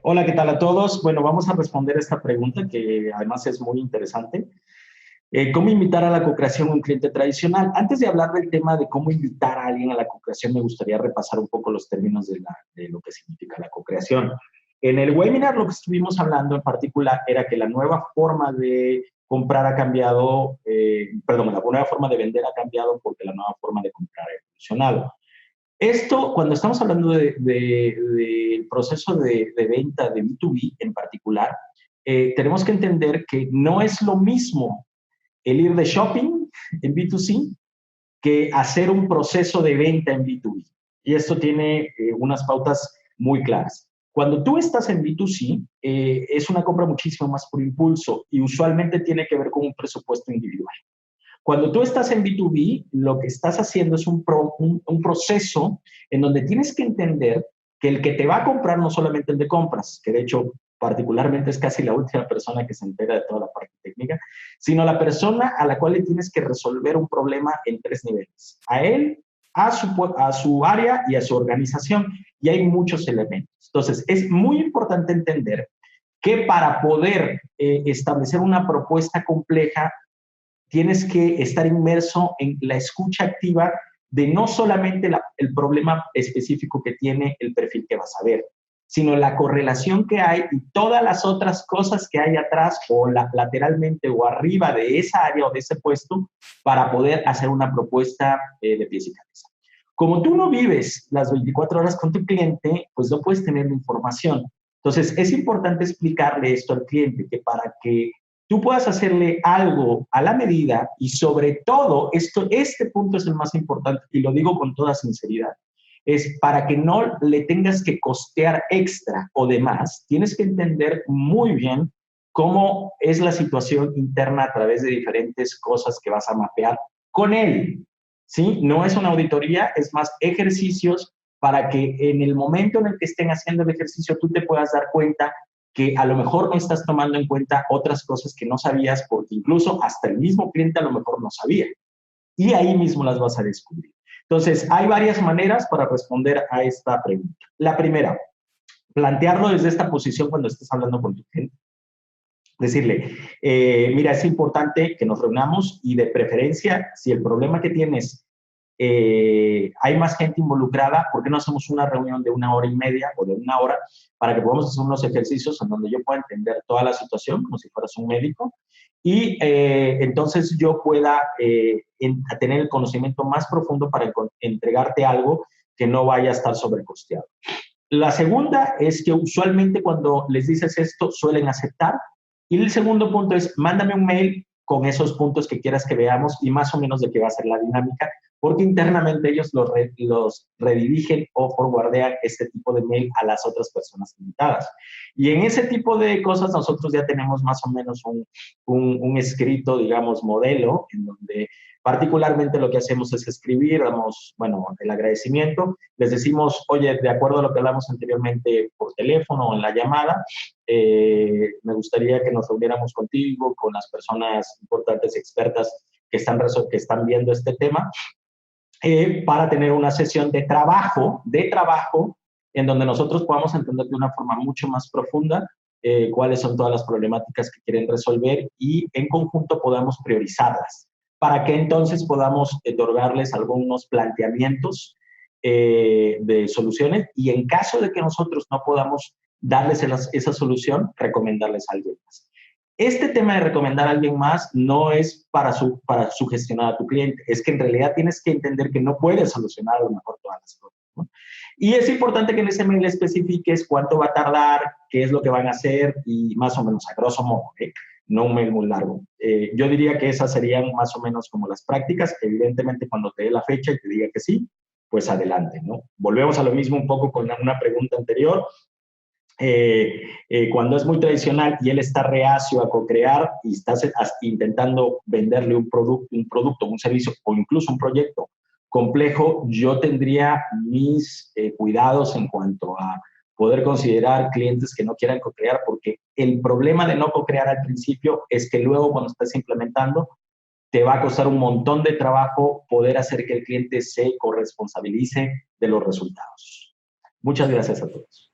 Hola, ¿qué tal a todos? Bueno, vamos a responder esta pregunta que además es muy interesante. ¿Cómo invitar a la co-creación a un cliente tradicional? Antes de hablar del tema de cómo invitar a alguien a la co-creación, me gustaría repasar un poco los términos de lo que significa la co-creación. En el webinar lo que estuvimos hablando en particular era que la nueva forma de comprar ha cambiado, perdón, la nueva forma de vender ha cambiado porque la nueva forma de comprar ha evolucionado. Esto, cuando estamos hablando del proceso de venta de B2B en particular, tenemos que entender que no es lo mismo el ir de shopping en B2C que hacer un proceso de venta en B2B. Y esto tiene unas pautas muy claras. Cuando tú estás en B2C, es una compra muchísimo más por impulso y usualmente tiene que ver con un presupuesto individual. Cuando tú estás en B2B, lo que estás haciendo es un proceso en donde tienes que entender que el que te va a comprar no solamente el de compras, que de hecho particularmente es casi la última persona que se entera de toda la parte técnica, sino la persona a la cual le tienes que resolver un problema en tres niveles. A él, a su área y a su organización. Y hay muchos elementos. Entonces, es muy importante entender que para poder establecer una propuesta compleja, tienes que estar inmerso en la escucha activa de no solamente el problema específico que tiene el perfil que vas a ver, sino la correlación que hay y todas las otras cosas que hay atrás o lateralmente o arriba de esa área o de ese puesto para poder hacer una propuesta de pies y cabeza. Como tú no vives las 24 horas con tu cliente, pues no puedes tener la información. Entonces, es importante explicarle esto al cliente, que para que tú puedas hacerle algo a la medida y sobre todo, este punto es el más importante y lo digo con toda sinceridad, es para que no le tengas que costear extra o demás, tienes que entender muy bien cómo es la situación interna a través de diferentes cosas que vas a mapear con él. ¿Sí? No es una auditoría, es más ejercicios para que en el momento en el que estén haciendo el ejercicio tú te puedas dar cuenta que a lo mejor no estás tomando en cuenta otras cosas que no sabías, porque incluso hasta el mismo cliente a lo mejor no sabía. Y ahí mismo las vas a descubrir. Entonces, hay varias maneras para responder a esta pregunta. La primera, plantearlo desde esta posición cuando estés hablando con tu cliente. Decirle, mira, es importante que nos reunamos y de preferencia, si el problema que tienes hay más gente involucrada, ¿por qué no hacemos una reunión de 1 hora y media o de 1 hora para que podamos hacer unos ejercicios en donde yo pueda entender toda la situación como si fueras un médico y entonces yo pueda tener el conocimiento más profundo para entregarte algo que no vaya a estar sobrecosteado? La segunda es que usualmente cuando les dices esto suelen aceptar. Y el segundo punto es, mándame un mail con esos puntos que quieras que veamos y más o menos de qué va a ser la dinámica, porque internamente ellos los redirigen o forwardean este tipo de mail a las otras personas invitadas. Y en ese tipo de cosas nosotros ya tenemos más o menos un escrito, digamos, modelo, en donde particularmente lo que hacemos es escribir, damos, bueno, el agradecimiento, les decimos, oye, de acuerdo a lo que hablamos anteriormente por teléfono o en la llamada, me gustaría que nos reuniéramos contigo, con las personas importantes, expertas que están viendo este tema, para tener una sesión de trabajo, en donde nosotros podamos entender de una forma mucho más profunda cuáles son todas las problemáticas que quieren resolver y en conjunto podamos priorizarlas, para que entonces podamos otorgarles algunos planteamientos de soluciones y en caso de que nosotros no podamos darles esa solución, recomendarles a alguien más. Este tema de recomendar a alguien más no es para sugestionar a tu cliente, es que en realidad tienes que entender que no puedes solucionar a lo mejor todas las cosas, ¿no? Y es importante que en ese mail especifiques cuánto va a tardar, qué es lo que van a hacer y más o menos a grosso modo, ¿eh? No un mail muy largo. Yo diría que esas serían más o menos como las prácticas. Evidentemente, cuando te dé la fecha y te diga que sí, pues adelante, ¿no? Volvemos a lo mismo un poco con una pregunta anterior. Cuando es muy tradicional y él está reacio a co-crear y estás intentando venderle un producto, un servicio o incluso un proyecto complejo, yo tendría mis cuidados en cuanto a poder considerar clientes que no quieran co-crear, porque el problema de no co-crear al principio es que luego cuando estés implementando te va a costar un montón de trabajo poder hacer que el cliente se corresponsabilice de los resultados. Muchas gracias a todos.